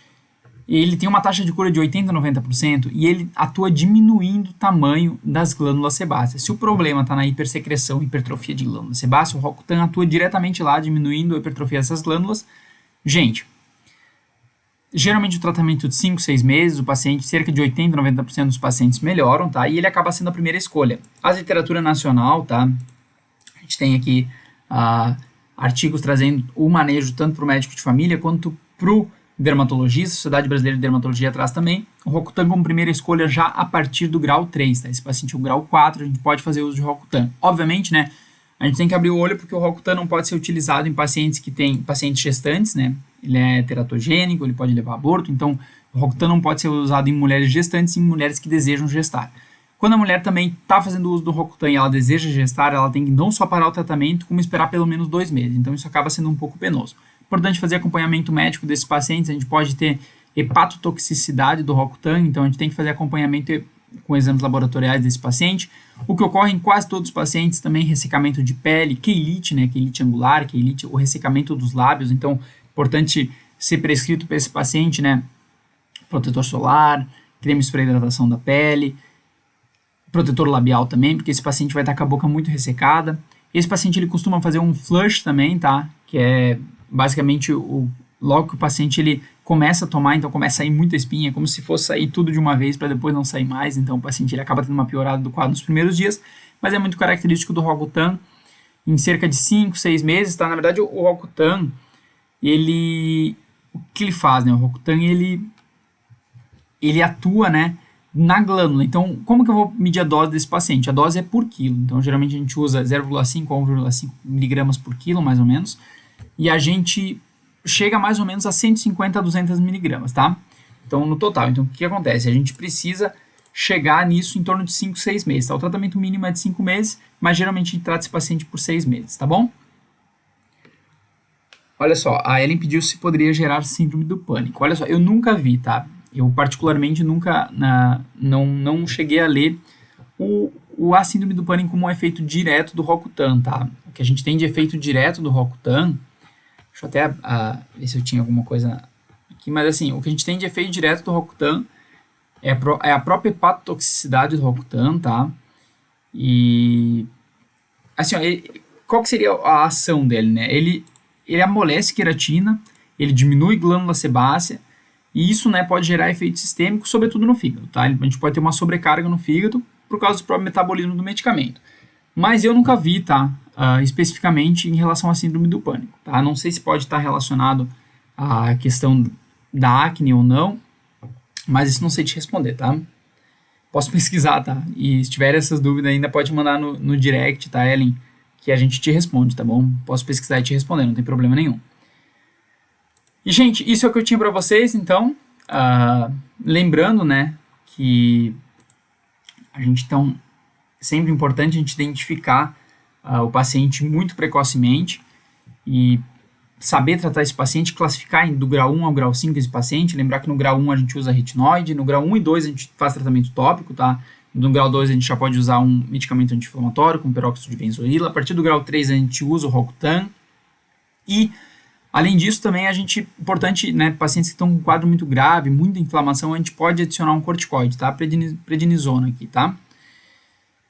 [SPEAKER 1] ele tem uma taxa de cura de 80% a 90% e ele atua diminuindo o tamanho das glândulas sebáceas. Se o problema está na hipersecreção, hipertrofia de glândula sebácea, o Rocutan atua diretamente lá, diminuindo a hipertrofia dessas glândulas. Gente, geralmente o tratamento de 5, 6 meses, o paciente, cerca de 80% a 90% dos pacientes melhoram, tá? E ele acaba sendo a primeira escolha. A literatura nacional, tá? A gente tem aqui artigos trazendo o manejo tanto para o médico de família quanto para o dermatologista, a Sociedade Brasileira de Dermatologia traz também o Rocutan como primeira escolha já a partir do grau 3, tá? Esse paciente é o grau 4, a gente pode fazer uso de Rocutan. Obviamente, né, a gente tem que abrir o olho porque o Rocutan não pode ser utilizado em pacientes que têm pacientes gestantes, né? Ele é teratogênico, ele pode levar a aborto, então o Rocutan não pode ser usado em mulheres gestantes e em mulheres que desejam gestar. Quando a mulher também está fazendo uso do Rocutan e ela deseja gestar, ela tem que não só parar o tratamento, como esperar pelo menos 2 meses. Então isso acaba sendo um pouco penoso. Importante fazer acompanhamento médico desses pacientes, a gente pode ter hepatotoxicidade do Rocutan, então a gente tem que fazer acompanhamento com exames laboratoriais desse paciente. O que ocorre em quase todos os pacientes também ressecamento de pele, queilite, né, queilite angular, queilite, o ressecamento dos lábios, então importante ser prescrito para esse paciente, né, protetor solar, creme para hidratação da pele, protetor labial também, porque esse paciente vai estar com a boca muito ressecada. Esse paciente ele costuma fazer um flush também, tá, que é basicamente logo que o paciente ele começa a tomar, então começa a sair muita espinha, como se fosse sair tudo de uma vez para depois não sair mais, então o paciente ele acaba tendo uma piorada do quadro nos primeiros dias, mas é muito característico do Rocutan, em cerca de 5, 6 meses, tá? Na verdade o Rocutan, o que ele faz, né? O Rocutan ele atua, né, na glândula, então como que eu vou medir a dose desse paciente? A dose é por quilo, então geralmente a gente usa 0,5 a 1,5 miligramas por quilo, mais ou menos, e a gente chega mais ou menos a 150 a 200 miligramas, tá? Então, no total. Então, o que acontece? A gente precisa chegar nisso em torno de 5, 6 meses, tá? O tratamento mínimo é de 5 meses, mas geralmente a gente trata esse paciente por 6 meses, tá bom? Olha só, a Ellen pediu se poderia gerar síndrome do pânico. Olha só, eu nunca vi, tá? Eu particularmente nunca, não cheguei a ler a síndrome do pânico como um efeito direto do Rocutan, tá? O que a gente tem de efeito direto do Rocutan, deixa eu até ver se eu tinha alguma coisa aqui, mas assim, o que a gente tem de efeito direto do Rocutan é a própria hepatotoxicidade do Rocutan, tá? E, assim, ó, qual que seria a ação dele, né? Ele amolece queratina, ele diminui glândula sebácea, e isso, né, pode gerar efeito sistêmico, sobretudo no fígado, tá? A gente pode ter uma sobrecarga no fígado por causa do próprio metabolismo do medicamento. Mas eu nunca vi, tá? Especificamente em relação à síndrome do pânico, tá? Não sei se pode estar relacionado à questão da acne ou não, mas isso não sei te responder, tá? Posso pesquisar, tá? E se tiver essas dúvidas ainda pode mandar no direct, tá, Ellen? Que a gente te responde, tá bom? Posso pesquisar e te responder, não tem problema nenhum. E, gente, isso é o que eu tinha para vocês, então, lembrando, né, que a gente, então, sempre importante a gente identificar o paciente muito precocemente e saber tratar esse paciente, classificar do grau 1 ao grau 5 esse paciente, lembrar que no grau 1 a gente usa retinoide, no grau 1 e 2 a gente faz tratamento tópico, tá? No grau 2 a gente já pode usar um medicamento anti-inflamatório com peróxido de benzoíla, a partir do grau 3 a gente usa o Rocutan e, além disso, também importante, né, pacientes que estão com um quadro muito grave, muita inflamação, a gente pode adicionar um corticoide, tá? Prednisona aqui, tá?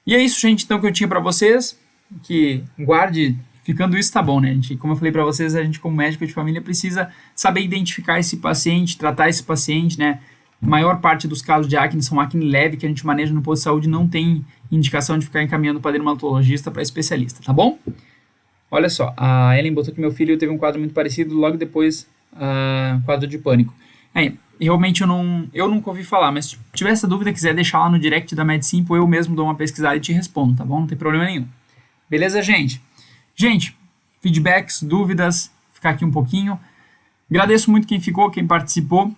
[SPEAKER 1] E é isso, gente, então, que eu tinha para vocês, que guarde, ficando isso tá bom, né, gente? Como eu falei para vocês, a gente como médico de família precisa saber identificar esse paciente, tratar esse paciente, né? A maior parte dos casos de acne são acne leve, que a gente maneja no posto de saúde, não tem indicação de ficar encaminhando para dermatologista, para especialista, tá bom? Olha só, a Ellen botou que meu filho teve um quadro muito parecido, logo depois quadro de pânico. Realmente eu nunca ouvi falar, mas se tiver essa dúvida, quiser deixar lá no direct da MedSimple, eu mesmo dou uma pesquisada e te respondo, tá bom? Não tem problema nenhum. Beleza, gente? Gente, feedbacks, dúvidas, ficar aqui um pouquinho. Agradeço muito quem ficou, quem participou.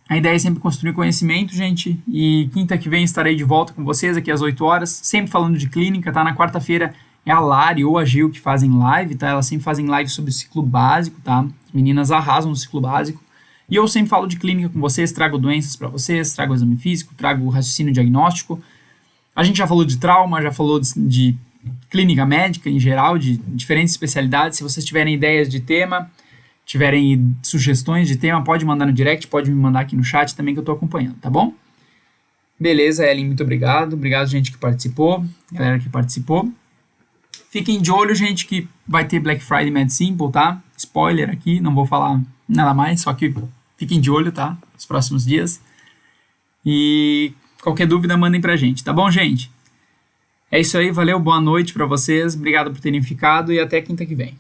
[SPEAKER 1] A ideia é sempre construir conhecimento, gente, e quinta que vem estarei de volta com vocês aqui às 8 horas, sempre falando de clínica, tá? Na quarta-feira é a Lari ou a Gil que fazem live, tá? Elas sempre fazem live sobre o ciclo básico, tá? As meninas arrasam no ciclo básico. E eu sempre falo de clínica com vocês, trago doenças para vocês, trago exame físico, trago raciocínio diagnóstico. A gente já falou de trauma, já falou de clínica médica em geral, de diferentes especialidades. Se vocês tiverem ideias de tema, tiverem sugestões de tema, pode mandar no direct, pode me mandar aqui no chat também que eu tô acompanhando, tá bom? Beleza, Ellen, muito obrigado. Obrigado, gente que participou, galera que participou. Fiquem de olho, gente, que vai ter Black Friday Mad Simple, tá? Spoiler aqui, não vou falar nada mais, só que fiquem de olho, tá? Nos próximos dias. E qualquer dúvida, mandem pra gente, tá bom, gente? É isso aí, valeu, boa noite pra vocês, obrigado por terem ficado e até quinta que vem.